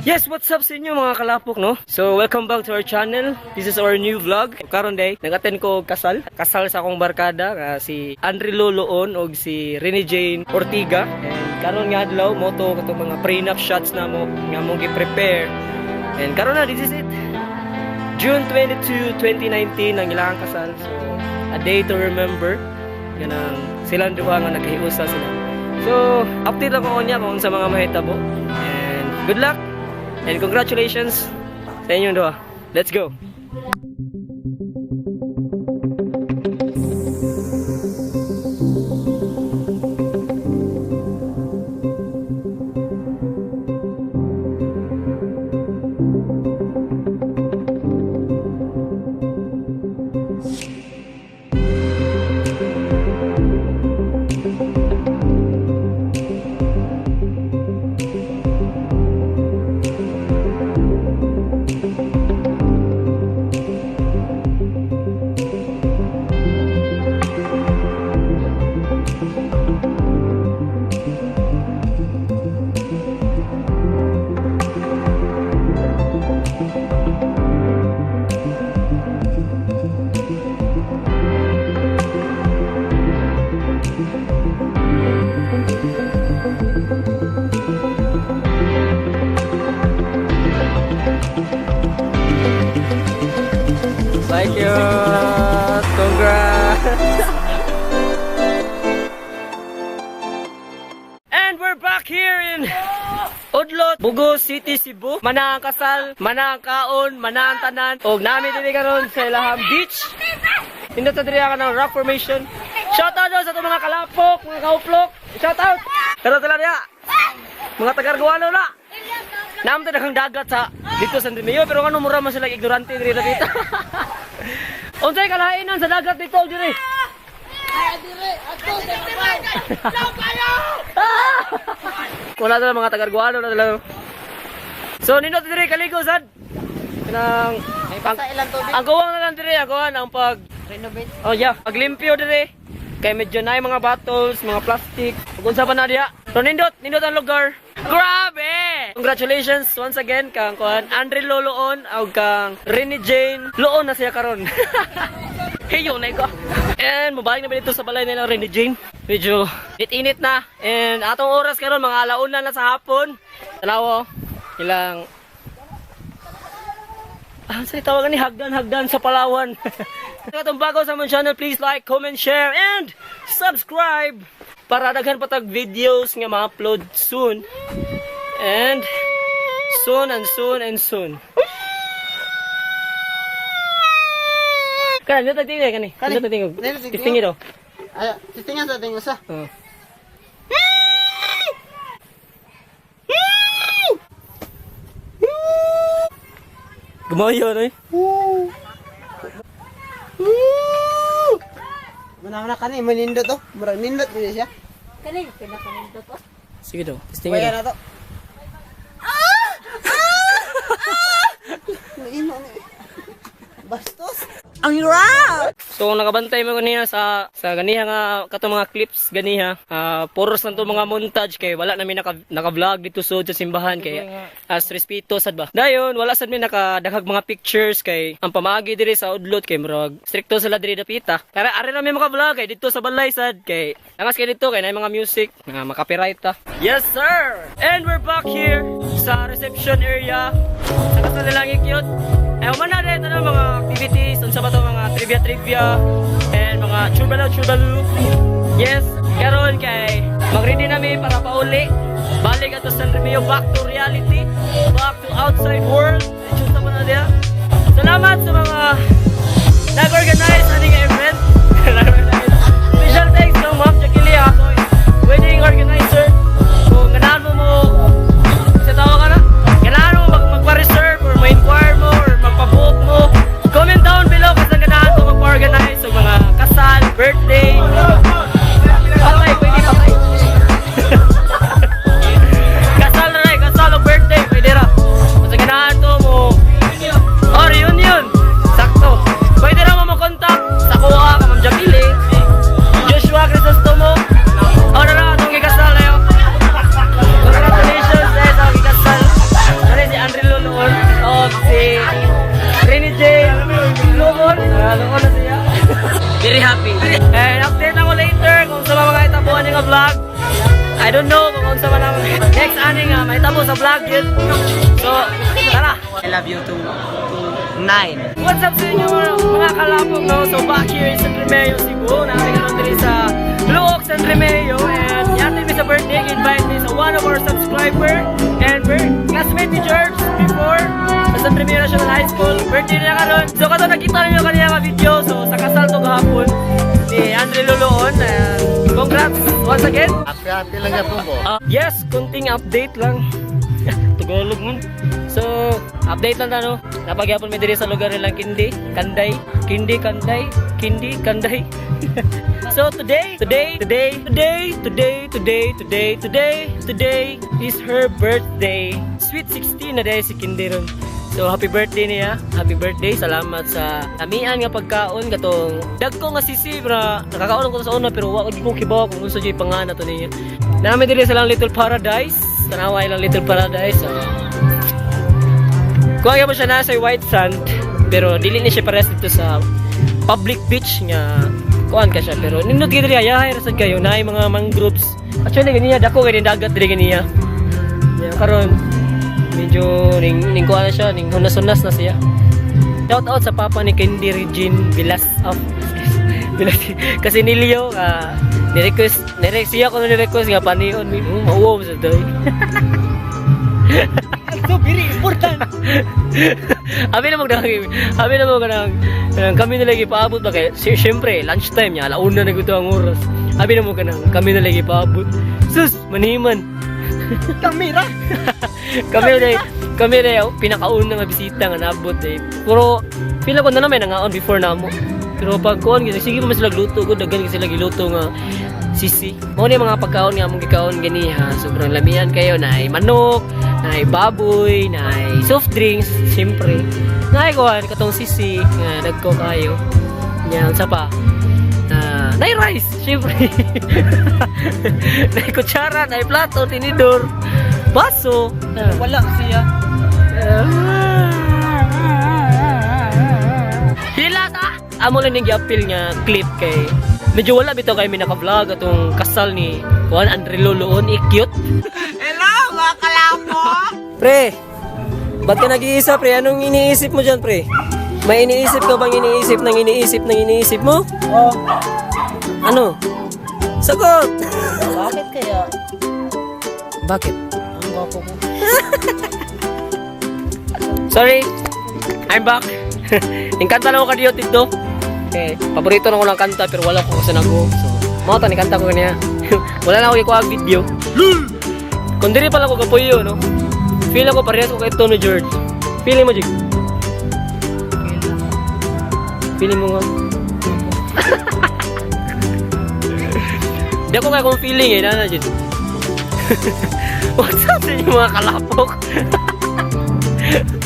Yes, what's up sa inyo mga kalapok, no? So, welcome back to our channel. This is our new vlog. Karon day, nag-attend ko kasal. Kasal sa akong barkada, si Andre Loloon o si Rene Jane Ortiga. And karon nga adlaw, moto ko mga prenup shots na mo nga mong gi-prepare. And karon na, this is it. June 22, 2019 ang ilang kasal. So, a day to remember. Ganang silang duha nga naghiusa sila. So, update lang ko niya kung sa mga mahitabo. And good luck! And congratulations sa inyong dua. Let's go! Thank you! Congrats! And we're back here in Udlot, Bugos City, Cebu. Manang kasal, manang kaon, manang tanan. O namin din karon sa Ilaham Beach. Hindi sa diri ka ng rock formation. Shout out sa itong mga kalapok, mga kauplok. Shout out! Pero sila niya, mga taga-Arguano na. Naman tayo dagat sa dito sa Andremio. Pero ano mura man sila ignorante diri dito. Unsay kalainan sa dagat dito diri? Ay diri, ato wala na mga taga-Arguano na dala. So nindot diri kaligo sad. Kanang ang gawang na lang diri, agawan ang pag renovate. Oh yeah, paglimpyo diri. Kay medyo na mga bottles, mga plastic. Kung sa pa na diha. So nindot ang lugar. Grabe! Congratulations once again kang Andre Loloon o kang Rene Jane. Loon na siya karon. Heyo na ko. And mabalik na ba dito sa balay nila Rene Jane. Medyo init na. And atong oras karon mga alauna na sa hapon. Tanaw ilang sa tawagan ni hagdan sa Palawan. Kung bago sa mong channel, please like, comment, share, and subscribe para daghan patag videos nga ma-upload soon. And soon. Kana dito tingin kani. Dito tingog. Tingin do. Ay, titingan sa tingin sa. Oh. Gumayo na eh. Mana kani manindot to. Murag nindot din siya. Kani pinakanindot to. Sige do. Tingin Kaya do. na to. Ino ni. Bastos. Ang hirap. So nakabantay mo kanina sa ganiha nga kato mga clips ganiha. Puros lang to mga montage kay wala namin naka-vlog dito sa simbahan kay as respeto sad ba. Dayon wala sad mi nakadaghag mga pictures kay ang pamaagi diri sa Udlot kay murag stricto sila diri dapita. Kaya ari na mi maka-vlog kay dito sa balay sad kay angas kay dito kay nay mga music nga maka-copyright ta. Yes sir. And we're back here sa reception area. Sa kasal nilang cute. Eh, umana rin ito ng mga activities, unsa ba ito mga trivia and mga churbalu. Yes, karon kay mag-ready namin para pauli. Balik ato sa Andremio, back to reality, back to outside world. Chusa mo na diya. Salamat sa mga nag-organize aning event. Special thanks to Ma'am Jackie Lee, wedding organizer. Kung ganahan mo sa tawa ka na, ganahan mo magpa-reserve or ma-inquire mo or magpa-book mo, comment down below kung saan ganahan ko magpa-organize sa mga kasal, birthday, patay, pwede patay. Kasal o birthday, pwede ra. Kung saan ganahan to mo, or reunion, sakto. Pwede ra mo makontak sa nga vlog. I don't know kung unsa man ang next ani nga may tabo sa vlog yun. So, tara. I love you too. 9. What's up sa inyo mga kalapog, no? So back here in San Remeo, Cebu. Namin karon diri sa Blue Oak, San Remeo. And yatin mi sa birthday, invite me sa one of our subscriber. And we're classmate ni George before sa San Remeo National High School. Birthday niya karon. So kato nakita niyo kaniya nga video. So sa kasal to gahapon ni Andre Loloon. And congrats once again. Happy lang yan po. Yes, kunting update lang. Tagalog mo. So, update lang no. Napagyapon mi diri sa lugar nilang Kanday. So today is her birthday. Sweet 16 na day si Kindy ron. So happy birthday niya. Happy birthday. Salamat sa amian nga pagkaon katong dagko nga sisi bra. Nakakaon ko sa una pero wa ko kibaw kung unsa jay pangana to niya. Nami diri sa lang Little Paradise. Tanaway lang Little Paradise. So, kuha mo siya nasa White Sand pero dili ni siya pares dito sa public beach nga kuan ka siya pero nindot gid diri ayahay rasad kayo naay mga mangroves. Actually ganiya dako kay dagat diri ganiya. Ya karon medyo ning kuan na siya ning hunas-hunas na siya. Shout out sa papa ni Candy Regine Vilas of Vilas kasi ni Leo ni-request siya ko ni-request nga panion mi mauwaw sa day. So very important. Abi na mo kanang kami na lagi paabot ba kay syempre lunchtime nya alauna na gud ang oras. Abi na mo kanang kami na lagi paabot. Sus maniman. Kamera. kami na pinakauna nga bisita nga naabot eh. Pero pila ko na naman nangaon before namo. Pero pag kuan sige pa mas sila luto gud daghan sila giluto nga sisi. Mao ni mga pagkaon nga among gikaon ganiha. Sobrang lamian kayo na manok, na baboy, na soft drinks, siyempre. Na kuan katong sisi nga dagko kayo. Nya unsa pa? Na rice, siyempre. Na kutsara, na plato, tinidor, baso. Wala siya. Hila ta. Amo lang ning gi-appeal nga clip kay medyo wala bitaw kay mi naka-vlog atong kasal ni Juan Andre Loloon, cute. Hello, mga kalapo. Pre, ba't ka nag-iisa pre? Anong iniisip mo dyan pre? May iniisip ka bang iniisip mo? Oh, Ano? Sagot! bakit kaya? Bakit? Ang gwapo ko. Sorry, I'm back. Yung kanta na ako kadiyot dito. Okay, paborito na ko ng kanta pero wala ko kasi nago. So, mga tani kanta ko kanya. Wala na ako ikuha video. Kung diri pala ko kapuyo, no? Feel ako parehas ko kay Tony George. Feeling mo, Jig? Feeling mo nga. Di ako kaya kung feeling eh, nana, Jig. What's up sa inyo mga kalapok?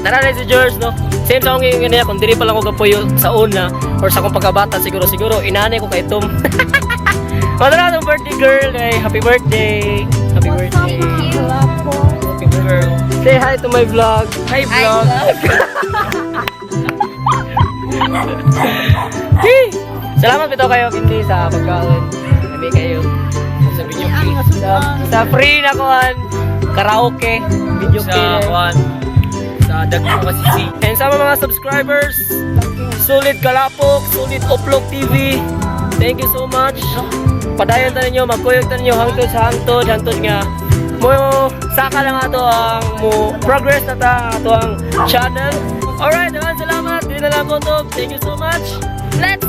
Nararay si George, no? Same sa akong ganyan, kung diri pala ko kapuyo sa una or sa akong pagkabata, siguro, inanay ko kay Tom. Madala itong birthday girl, eh. Happy birthday! Happy birthday! Happy girl! Say hi to my vlog! Hi vlog! Hey! Salamat ito kayo, Kindy, sa pagkaon. Kami kayo. Sa video play. Sa free na kuhan. Karaoke. Video play. Sa kuhan. Sa dagko kasi. And sa mga subscribers, Solid Kalapok, Solid Oplok TV. Thank you so much. Padayon ta ninyo, magkuyog ta ninyo hangtod sa hangtod nga mo saka lang ato ang mo progress na ta ato ang channel. Alright, salamat. Dili na lang po to. Thank you so much. Let's